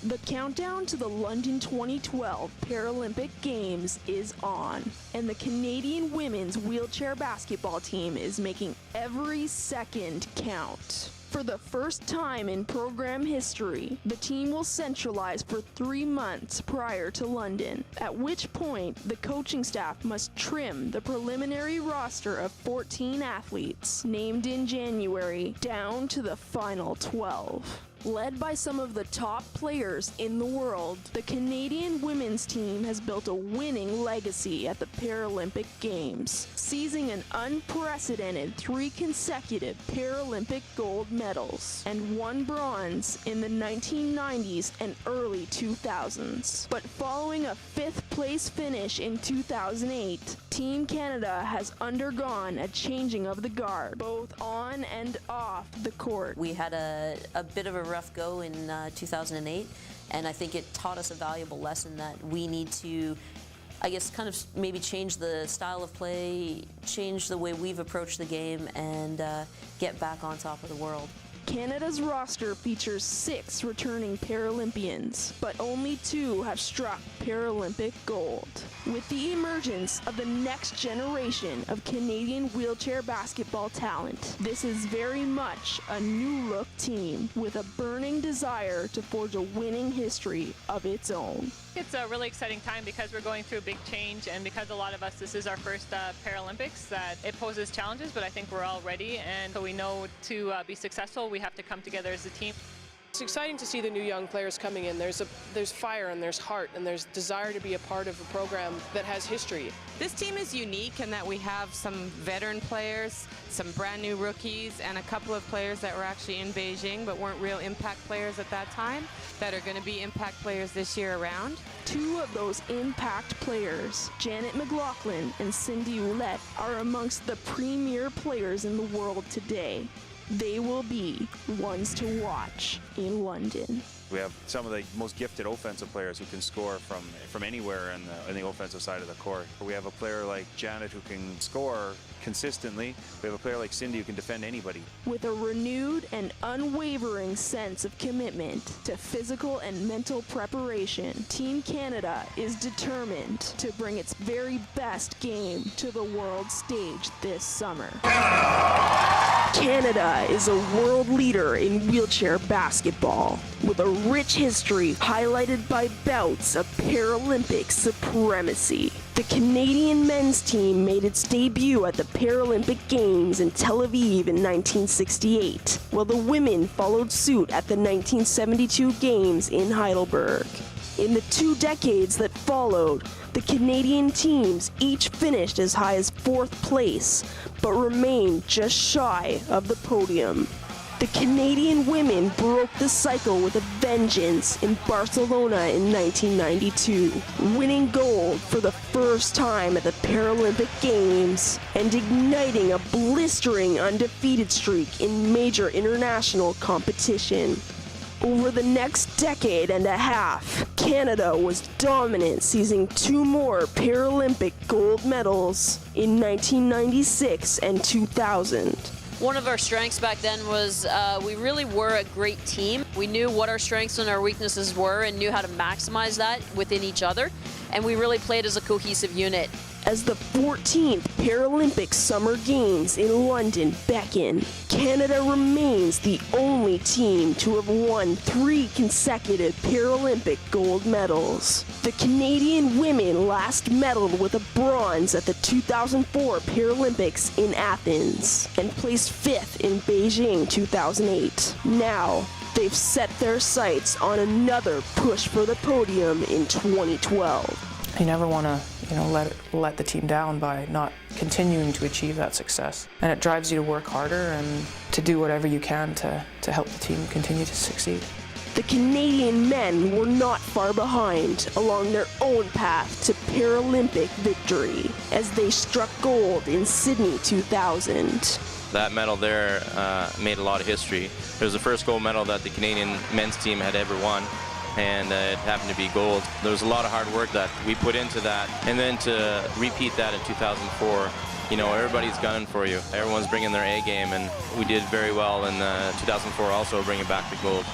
The countdown to the London 2012 Paralympic Games is on, and the Canadian women's wheelchair basketball team is making every second count. For the first time in program history, the team will centralize for 3 months prior to London, at which point the coaching staff must trim the preliminary roster of 14 athletes named in January down to the final 12. Led by some of the top players in the world, the Canadian women's team has built a winning legacy at the Paralympic Games, seizing an unprecedented 3 consecutive Paralympic gold medals and 1 bronze in the 1990s and early 2000s. But following a 5th place finish in 2008, Team Canada has undergone a changing of the guard, both on and off the court. We had a bit of a rough go in 2008, and I think it taught us a valuable lesson that we need to, I guess, kind of maybe change the style of play, change the way we've approached the game, and get back on top of the world. Canada's roster features 6 returning Paralympians, but only 2 have struck Paralympic gold. With the emergence of the next generation of Canadian wheelchair basketball talent, this is very much a new-look team with a burning desire to forge a winning history of its own. It's a really exciting time because we're going through a big change, and because a lot of us, this is our first Paralympics, that it poses challenges, but I think we're all ready, and so we know to be successful, we have to come together as a team. It's exciting to see the new young players coming in. There's fire and there's heart and there's desire to be a part of a program that has history. This team is unique in that we have some veteran players, some brand new rookies, and a couple of players that were actually in Beijing but weren't real impact players at that time that are going to be impact players this year around. 2 of those impact players, Janet McLaughlin and Cindy Ouellette, are amongst the premier players in the world today. They will be ones to watch in London. We have some of the most gifted offensive players who can score from anywhere in the offensive side of the court. We have a player like Janet who can score consistently. We have a player like Cindy who can defend anybody. With a renewed and unwavering sense of commitment to physical and mental preparation, Team Canada is determined to bring its very best game to the world stage this summer. Canada is a world leader in wheelchair basketball, with a rich history highlighted by bouts of Paralympic supremacy. The Canadian men's team made its debut at the Paralympic Games in Tel Aviv in 1968, while the women followed suit at the 1972 Games in Heidelberg. In the 2 decades that followed, the Canadian teams each finished as high as 4th place, but remained just shy of the podium. The Canadian women broke the cycle with a vengeance in Barcelona in 1992, winning gold for the first time at the Paralympic Games and igniting a blistering undefeated streak in major international competition. Over the next decade and a half, Canada was dominant, seizing 2 more Paralympic gold medals in 1996 and 2000. One of our strengths back then was we really were a great team. We knew what our strengths and our weaknesses were and knew how to maximize that within each other, and we really played as a cohesive unit. As the 14th Paralympic Summer Games in London beckon, Canada remains the only team to have won 3 consecutive Paralympic gold medals. The Canadian women last medaled with a bronze at the 2004 Paralympics in Athens and placed 5th in Beijing 2008. Now, they've set their sights on another push for the podium in 2012. You never want to, let the team down by not continuing to achieve that success. And it drives you to work harder and to do whatever you can to help the team continue to succeed. The Canadian men were not far behind along their own path to Paralympic victory as they struck gold in Sydney 2000. That medal there made a lot of history. It was the first gold medal that the Canadian men's team had ever won, and it happened to be gold. There was a lot of hard work that we put into that, and then to repeat that in 2004, everybody's gunning for you. Everyone's bringing their A game, and we did very well in 2004 also bringing back the gold.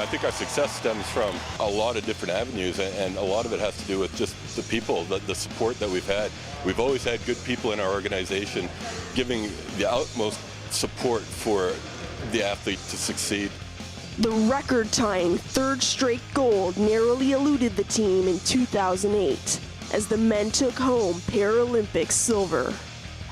I think our success stems from a lot of different avenues, and a lot of it has to do with just the people, the support that we've had. We've always had good people in our organization giving the utmost support for the athlete to succeed. The record-tying third straight gold narrowly eluded the team in 2008 as the men took home Paralympic silver.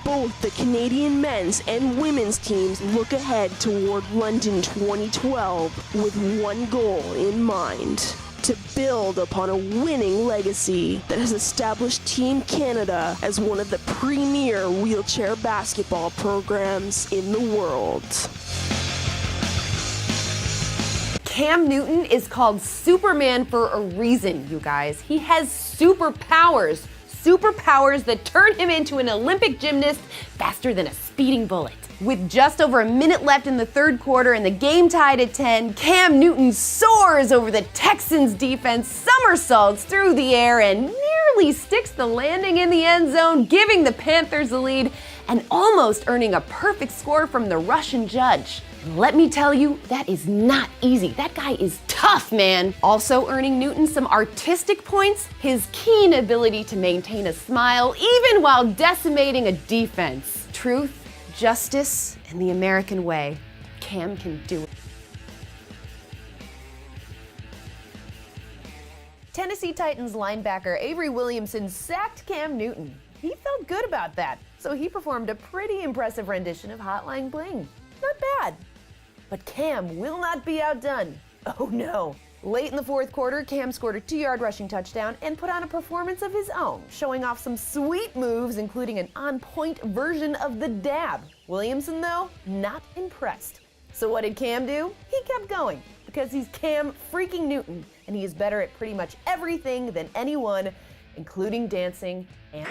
Both the Canadian men's and women's teams look ahead toward London 2012 with one goal in mind: to build upon a winning legacy that has established Team Canada as one of the premier wheelchair basketball programs in the world. Cam Newton is called Superman for a reason, you guys. He has superpowers. Superpowers that turn him into an Olympic gymnast faster than a speeding bullet. With just over a minute left in the third quarter and the game tied at 10, Cam Newton soars over the Texans defense, somersaults through the air, and nearly sticks the landing in the end zone, giving the Panthers the lead and almost earning a perfect score from the Russian judge. And let me tell you, that is not easy. That guy is tough, man. Also earning Newton some artistic points, his keen ability to maintain a smile even while decimating a defense. Truth, justice, and the American way. Cam can do it. Tennessee Titans linebacker Avery Williamson sacked Cam Newton. He felt good about that, so he performed a pretty impressive rendition of Hotline Bling. Not bad. But Cam will not be outdone. Oh no. Late in the fourth quarter, Cam scored a 2-yard rushing touchdown and put on a performance of his own, showing off some sweet moves, including an on-point version of the dab. Williamson, though, not impressed. So what did Cam do? He kept going, because he's Cam freaking Newton, and he is better at pretty much everything than anyone, including dancing and...